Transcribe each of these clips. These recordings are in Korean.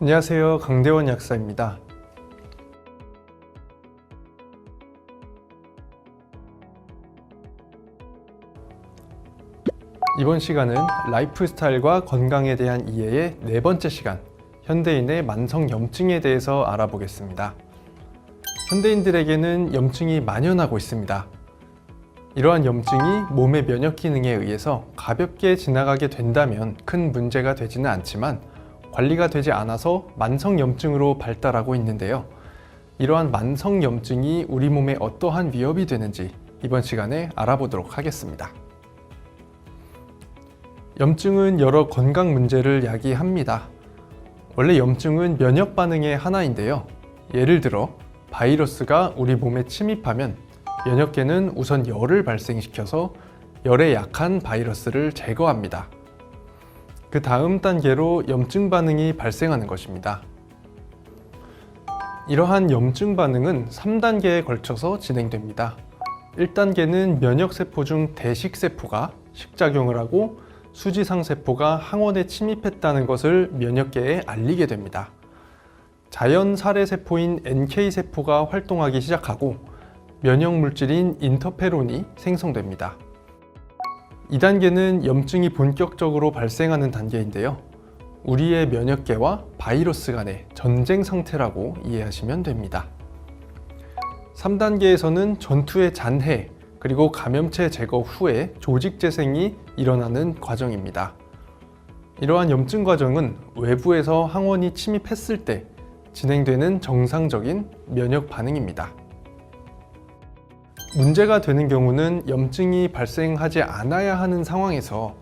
안녕하세요. 강대원 약사입니다. 이번 시간은 라이프 스타일과 건강에 대한 이해의 네 번째 시간, 현대인의 만성 염증에 대해서 알아보겠습니다. 현대인들에게는 염증이 만연하고 있습니다. 이러한 염증이 몸의 면역 기능에 의해서 가볍게 지나가게 된다면 큰 문제가 되지는 않지만 관리가 되지 않아서 만성 염증으로 발달하고 있는데요. 이러한 만성 염증이 우리 몸에 어떠한 위협이 되는지 이번 시간에 알아보도록 하겠습니다. 염증은 여러 건강 문제를 야기합니다. 원래 염증은 면역 반응의 하나인데요. 예를 들어 바이러스가 우리 몸에 침입하면 면역계는 우선 열을 발생시켜서 열에 약한 바이러스를 제거합니다. 그 다음 단계로 염증 반응이 발생하는 것입니다. 이러한 염증 반응은 3단계에 걸쳐서 진행됩니다. 1단계는 면역세포 중 대식세포가 식작용을 하고 수지상세포가 항원에 침입했다는 것을 면역계에 알리게 됩니다. 자연 살해세포인 NK세포가 활동하기 시작하고 면역물질인 인터페론이 생성됩니다. 2단계는 염증이 본격적으로 발생하는 단계인데요. 우리의 면역계와 바이러스 간의 전쟁 상태라고 이해하시면 됩니다. 3단계에서는 전투의 잔해, 그리고 감염체 제거 후에 조직 재생이 일어나는 과정입니다. 이러한 염증 과정은 외부에서 항원이 침입했을 때 진행되는 정상적인 면역 반응입니다. 문제가 되는 경우는 염증이 발생하지 않아야 하는 상황에서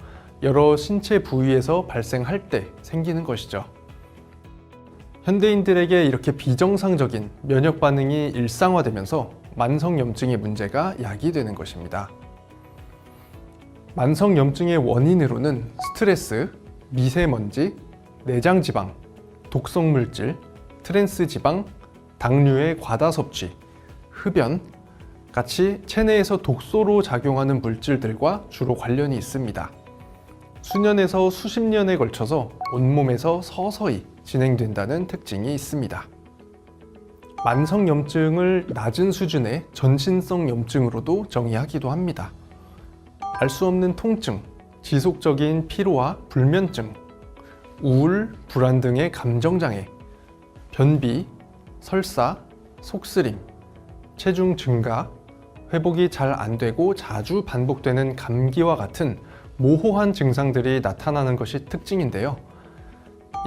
여러 신체 부위에서 발생할 때 생기는 것이죠. 현대인들에게 이렇게 비정상적인 면역 반응이 일상화되면서 만성 염증의 문제가 야기되는 것입니다. 만성 염증의 원인으로는 스트레스, 미세먼지, 내장지방, 독성물질, 트랜스지방, 당류의 과다 섭취, 흡연 같이 체내에서 독소로 작용하는 물질들과 주로 관련이 있습니다. 수년에서 수십 년에 걸쳐서 온몸에서 서서히 진행된다는 특징이 있습니다. 만성 염증을 낮은 수준의 전신성 염증으로도 정의하기도 합니다. 알 수 없는 통증, 지속적인 피로와 불면증, 우울, 불안 등의 감정장애, 변비, 설사, 속쓰림, 체중 증가, 회복이 잘 안 되고 자주 반복되는 감기와 같은 모호한 증상들이 나타나는 것이 특징인데요.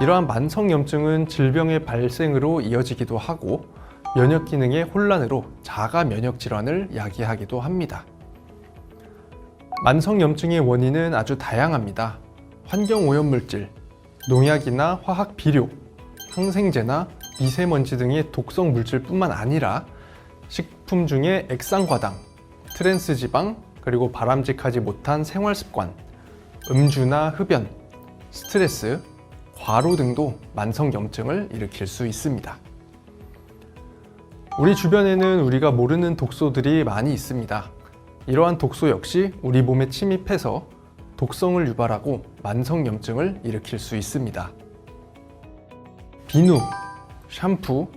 이러한 만성 염증은 질병의 발생으로 이어지기도 하고 면역 기능의 혼란으로 자가 면역 질환을 야기하기도 합니다. 만성 염증의 원인은 아주 다양합니다. 환경 오염물질, 농약이나 화학 비료, 항생제나 미세먼지 등의 독성 물질뿐만 아니라 식품 중에 액상과당, 트랜스지방, 그리고 바람직하지 못한 생활습관, 음주나 흡연, 스트레스, 과로 등도 만성 염증을 일으킬 수 있습니다. 우리 주변에는 우리가 모르는 독소들이 많이 있습니다. 이러한 독소 역시 우리 몸에 침입해서 독성을 유발하고 만성 염증을 일으킬 수 있습니다. 비누, 샴푸,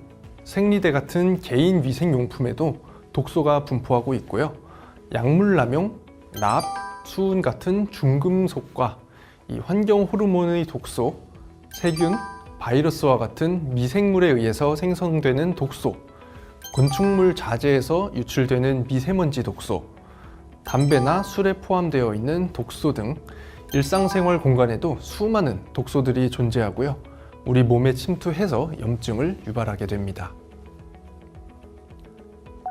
생리대 같은 개인 위생용품에도 독소가 분포하고 있고요. 약물 남용, 납, 수은 같은 중금속과 이 환경 호르몬의 독소, 세균, 바이러스와 같은 미생물에 의해서 생성되는 독소, 건축물 자재에서 유출되는 미세먼지 독소, 담배나 술에 포함되어 있는 독소 등 일상생활 공간에도 수많은 독소들이 존재하고요. 우리 몸에 침투해서 염증을 유발하게 됩니다.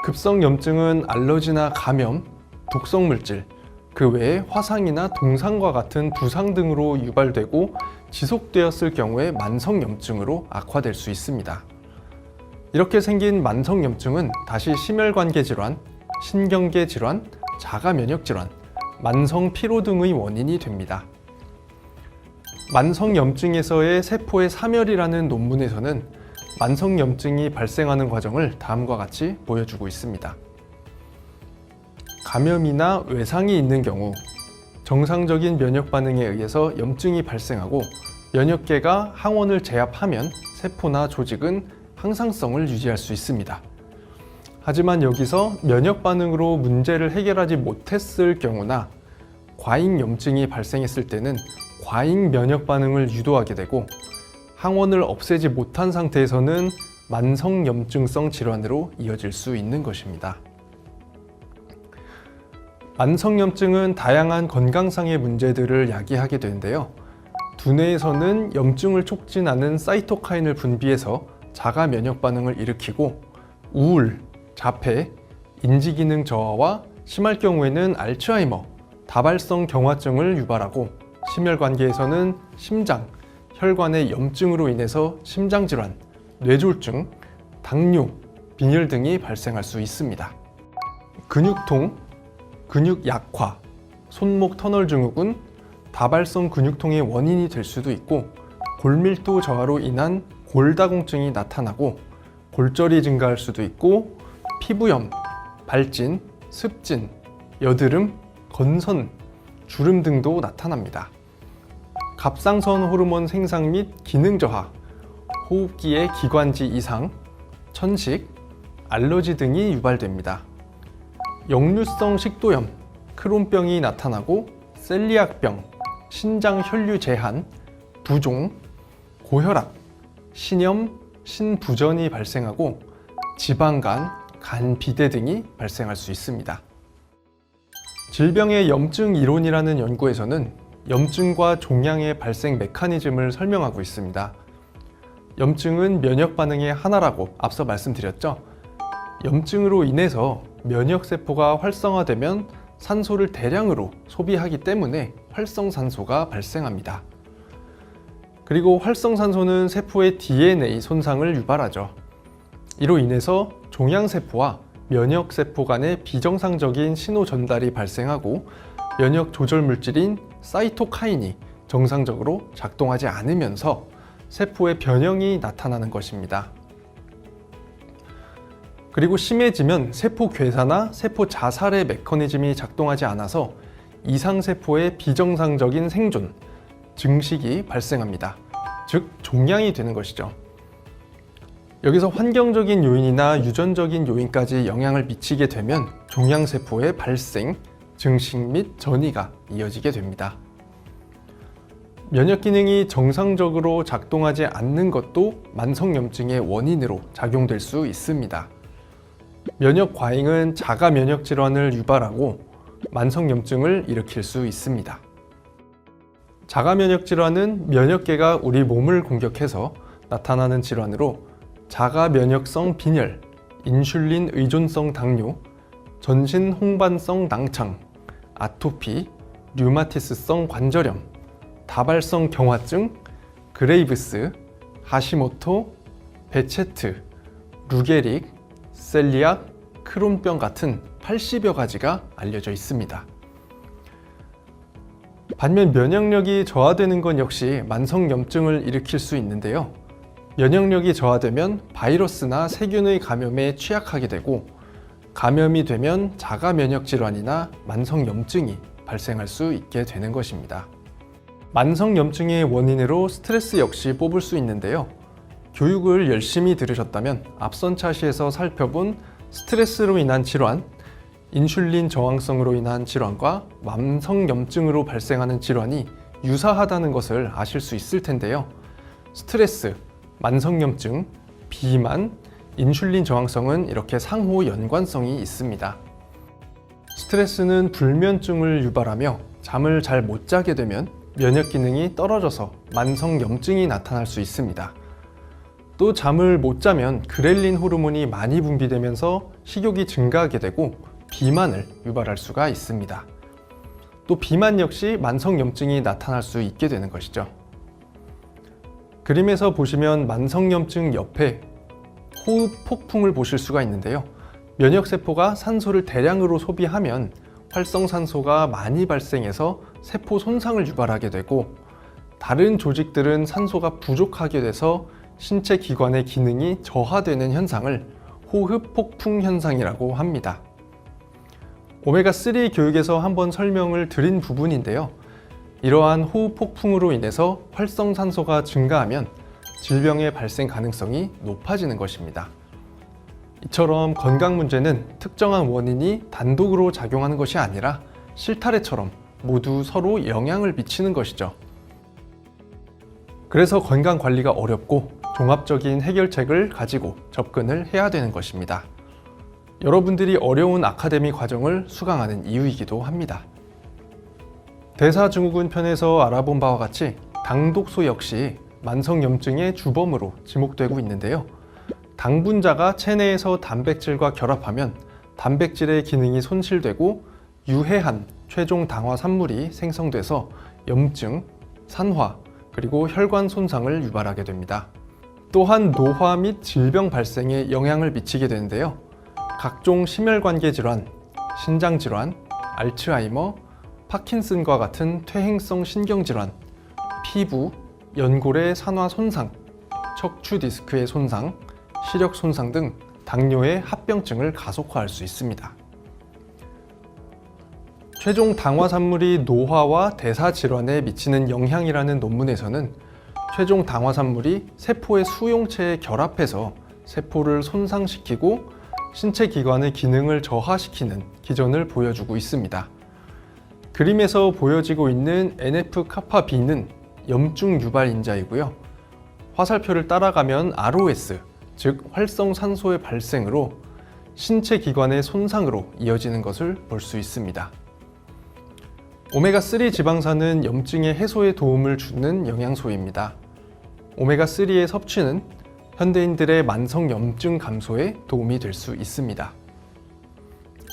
급성 염증은 알러지나 감염, 독성물질, 그 외에 화상이나 동상과 같은 부상 등으로 유발되고 지속되었을 경우에 만성 염증으로 악화될 수 있습니다. 이렇게 생긴 만성 염증은 다시 심혈관계 질환, 신경계 질환, 자가 면역 질환, 만성 피로 등의 원인이 됩니다. 만성 염증에서의 세포의 사멸이라는 논문에서는 만성 염증이 발생하는 과정을 다음과 같이 보여주고 있습니다. 감염이나 외상이 있는 경우 정상적인 면역 반응에 의해서 염증이 발생하고 면역계가 항원을 제압하면 세포나 조직은 항상성을 유지할 수 있습니다. 하지만 여기서 면역 반응으로 문제를 해결하지 못했을 경우나 과잉염증이 발생했을 때는 과잉 면역 반응을 유도하게 되고 항원을 없애지 못한 상태에서는 만성염증성 질환으로 이어질 수 있는 것입니다. 만성염증은 다양한 건강상의 문제들을 야기하게 되는데요. 두뇌에서는 염증을 촉진하는 사이토카인을 분비해서 자가 면역 반응을 일으키고 우울, 자폐, 인지기능 저하와 심할 경우에는 알츠하이머, 다발성 경화증을 유발하고 심혈관계에서는 심장, 혈관의 염증으로 인해서 심장질환, 뇌졸중, 당뇨, 빈혈 등이 발생할 수 있습니다. 근육통, 근육 약화, 손목 터널 증후군, 다발성 근육통의 원인이 될 수도 있고 골밀도 저하로 인한 골다공증이 나타나고 골절이 증가할 수도 있고 피부염, 발진, 습진, 여드름, 건선, 주름 등도 나타납니다. 갑상선 호르몬 생산 및 기능 저하, 호흡기의 기관지 이상, 천식, 알러지 등이 유발됩니다. 역류성 식도염, 크론병이 나타나고 셀리악병, 신장 혈류 제한, 부종, 고혈압, 신염, 신부전이 발생하고 지방간, 간 비대 등이 발생할 수 있습니다. 질병의 염증 이론이라는 연구에서는 염증과 종양의 발생 메커니즘을 설명하고 있습니다. 염증은 면역 반응의 하나라고 앞서 말씀드렸죠. 염증으로 인해서 면역세포가 활성화되면 산소를 대량으로 소비하기 때문에 활성산소가 발생합니다. 그리고 활성산소는 세포의 DNA 손상을 유발하죠. 이로 인해서 종양세포와 면역세포 간의 비정상적인 신호 전달이 발생하고 면역 조절 물질인 사이토카인이 정상적으로 작동하지 않으면서 세포의 변형이 나타나는 것입니다. 그리고 심해지면 세포 괴사나 세포 자살의 메커니즘이 작동하지 않아서 이상세포의 비정상적인 생존, 증식이 발생합니다. 즉, 종양이 되는 것이죠. 여기서 환경적인 요인이나 유전적인 요인까지 영향을 미치게 되면 종양세포의 발생, 증식 및 전이가 이어지게 됩니다. 면역 기능이 정상적으로 작동하지 않는 것도 만성염증의 원인으로 작용될 수 있습니다. 면역 과잉은 자가 면역 질환을 유발하고 만성염증을 일으킬 수 있습니다. 자가 면역 질환은 면역계가 우리 몸을 공격해서 나타나는 질환으로 자가 면역성 빈혈, 인슐린 의존성 당뇨, 전신 홍반성 낭창, 아토피, 류마티스성 관절염, 다발성 경화증, 그레이브스, 하시모토, 베체트, 루게릭, 셀리악, 크론병 같은 80여 가지가 알려져 있습니다. 반면 면역력이 저하되는 건 역시 만성염증을 일으킬 수 있는데요. 면역력이 저하되면 바이러스나 세균의 감염에 취약하게 되고 감염이 되면 자가 면역 질환이나 만성염증이 발생할 수 있게 되는 것입니다. 만성염증의 원인으로 스트레스 역시 뽑을 수 있는데요. 교육을 열심히 들으셨다면 앞선 차시에서 살펴본 스트레스로 인한 질환, 인슐린 저항성으로 인한 질환과 만성염증으로 발생하는 질환이 유사하다는 것을 아실 수 있을 텐데요. 스트레스, 만성염증, 비만, 인슐린 저항성은 이렇게 상호 연관성이 있습니다. 스트레스는 불면증을 유발하며 잠을 잘 못 자게 되면 면역 기능이 떨어져서 만성염증이 나타날 수 있습니다. 또 잠을 못 자면 그렐린 호르몬이 많이 분비되면서 식욕이 증가하게 되고 비만을 유발할 수가 있습니다. 또 비만 역시 만성염증이 나타날 수 있게 되는 것이죠. 그림에서 보시면 만성염증 옆에 호흡 폭풍을 보실 수가 있는데요. 면역세포가 산소를 대량으로 소비하면 활성산소가 많이 발생해서 세포 손상을 유발하게 되고 다른 조직들은 산소가 부족하게 돼서 신체 기관의 기능이 저하되는 현상을 호흡 폭풍 현상이라고 합니다. 오메가3 교육에서 한번 설명을 드린 부분인데요. 이러한 호흡 폭풍으로 인해서 활성산소가 증가하면 질병의 발생 가능성이 높아지는 것입니다. 이처럼 건강 문제는 특정한 원인이 단독으로 작용하는 것이 아니라 실타래처럼 모두 서로 영향을 미치는 것이죠. 그래서 건강 관리가 어렵고 종합적인 해결책을 가지고 접근을 해야 되는 것입니다. 여러분들이 어려운 아카데미 과정을 수강하는 이유이기도 합니다. 대사증후군 편에서 알아본 바와 같이 당독소 역시 만성염증의 주범으로 지목되고 있는데요. 당 분자가 체내에서 단백질과 결합하면 단백질의 기능이 손실되고 유해한 최종 당화 산물이 생성돼서 염증, 산화, 그리고 혈관 손상을 유발하게 됩니다. 또한 노화 및 질병 발생에 영향을 미치게 되는데요. 각종 심혈관계 질환, 신장 질환, 알츠하이머, 파킨슨과 같은 퇴행성 신경질환, 피부, 연골의 산화 손상, 척추 디스크의 손상, 시력 손상 등 당뇨의 합병증을 가속화할 수 있습니다. 최종 당화 산물이 노화와 대사 질환에 미치는 영향이라는 논문에서는 최종 당화 산물이 세포의 수용체에 결합해서 세포를 손상시키고 신체 기관의 기능을 저하시키는 기전을 보여주고 있습니다. 그림에서 보여지고 있는 NF-kappa B는 염증 유발 인자이고요. 화살표를 따라가면 ROS, 즉 활성산소의 발생으로 신체 기관의 손상으로 이어지는 것을 볼 수 있습니다. 오메가3 지방산은 염증의 해소에 도움을 주는 영양소입니다. 오메가3의 섭취는 현대인들의 만성 염증 감소에 도움이 될 수 있습니다.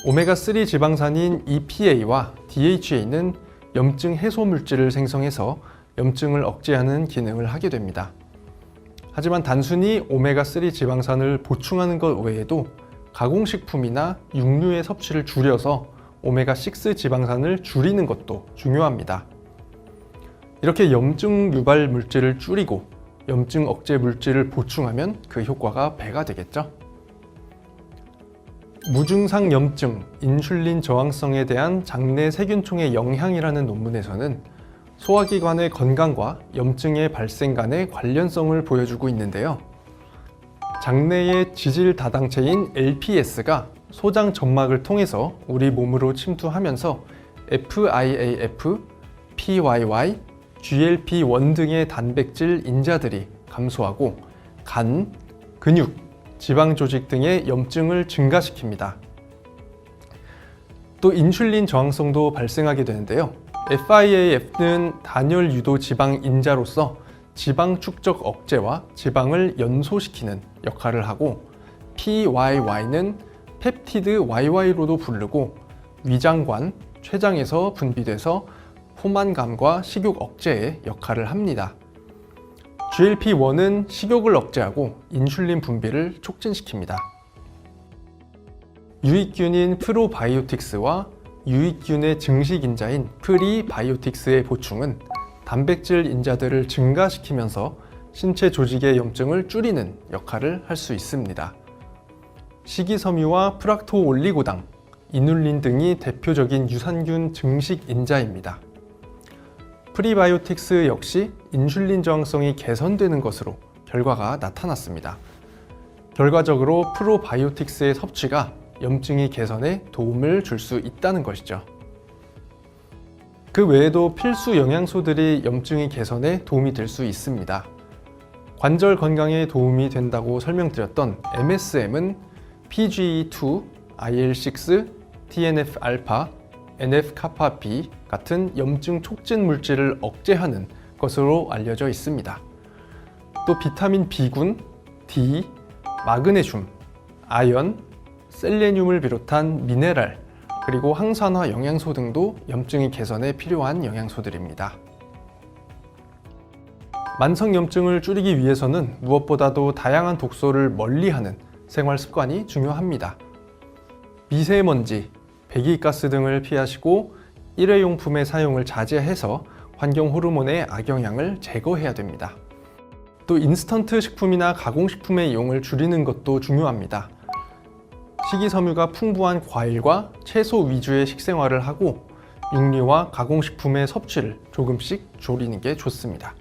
오메가3 지방산인 EPA와 DHA는 염증 해소 물질을 생성해서 염증을 억제하는 기능을 하게 됩니다. 하지만 단순히 오메가3 지방산을 보충하는 것 외에도 가공식품이나 육류의 섭취를 줄여서 오메가6 지방산을 줄이는 것도 중요합니다. 이렇게 염증 유발 물질을 줄이고 염증 억제 물질을 보충하면 그 효과가 배가 되겠죠. 무증상 염증, 인슐린 저항성에 대한 장내 세균총의 영향이라는 논문에서는 소화기관의 건강과 염증의 발생 간의 관련성을 보여주고 있는데요. 장내의 지질 다당체인 LPS가 소장 점막을 통해서 우리 몸으로 침투하면서 FIAF, PYY, GLP-1 등의 단백질 인자들이 감소하고 간, 근육, 지방 조직 등의 염증을 증가시킵니다. 또 인슐린 저항성도 발생하게 되는데요. FIAF는 단열 유도 지방 인자로서 지방 축적 억제와 지방을 연소시키는 역할을 하고 PYY는 펩티드 YY로도 부르고 위장관, 췌장에서 분비돼서 포만감과 식욕 억제에 역할을 합니다. GLP-1은 식욕을 억제하고 인슐린 분비를 촉진시킵니다. 유익균인 프로바이오틱스와 유익균의 증식 인자인 프리바이오틱스의 보충은 단백질 인자들을 증가시키면서 신체 조직의 염증을 줄이는 역할을 할 수 있습니다. 식이섬유와 프락토올리고당, 이눌린 등이 대표적인 유산균 증식 인자입니다. 프리바이오틱스 역시 인슐린 저항성이 개선되는 것으로 결과가 나타났습니다. 결과적으로 프로바이오틱스의 섭취가 염증의 개선에 도움을 줄 수 있다는 것이죠. 그 외에도 필수 영양소들이 염증의 개선에 도움이 될 수 있습니다. 관절 건강에 도움이 된다고 설명드렸던 MSM은 PGE2, IL6, TNF-알파, NF-kappa B 같은 염증 촉진 물질을 억제하는 것으로 알려져 있습니다. 또 비타민 B군, D, 마그네슘, 아연, 셀레늄을 비롯한 미네랄, 그리고 항산화 영양소 등도 염증의 개선에 필요한 영양소들입니다. 만성염증을 줄이기 위해서는 무엇보다도 다양한 독소를 멀리하는 생활 습관이 중요합니다. 미세먼지, 배기가스 등을 피하시고 일회용품의 사용을 자제해서 환경 호르몬의 악영향을 제거해야 됩니다. 또 인스턴트 식품이나 가공식품의 이용을 줄이는 것도 중요합니다. 식이섬유가 풍부한 과일과 채소 위주의 식생활을 하고 육류와 가공식품의 섭취를 조금씩 줄이는 게 좋습니다.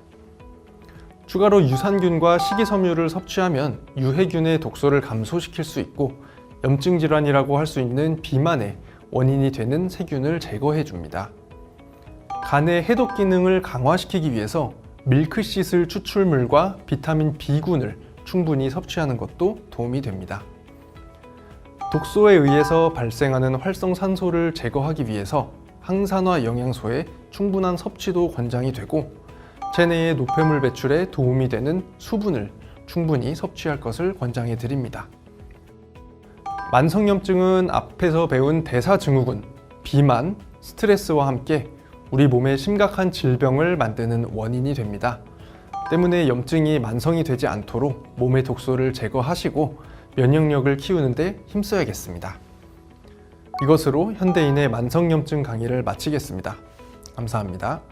추가로 유산균과 식이섬유를 섭취하면 유해균의 독소를 감소시킬 수 있고 염증 질환이라고 할 수 있는 비만의 원인이 되는 세균을 제거해 줍니다. 간의 해독 기능을 강화시키기 위해서 밀크시슬 추출물과 비타민 B군을 충분히 섭취하는 것도 도움이 됩니다. 독소에 의해서 발생하는 활성산소를 제거하기 위해서 항산화 영양소의 충분한 섭취도 권장이 되고 체내의 노폐물 배출에 도움이 되는 수분을 충분히 섭취할 것을 권장해 드립니다. 만성염증은 앞에서 배운 대사증후군, 비만, 스트레스와 함께 우리 몸에 심각한 질병을 만드는 원인이 됩니다. 때문에 염증이 만성이 되지 않도록 몸의 독소를 제거하시고 면역력을 키우는 데 힘써야겠습니다. 이것으로 현대인의 만성염증 강의를 마치겠습니다. 감사합니다.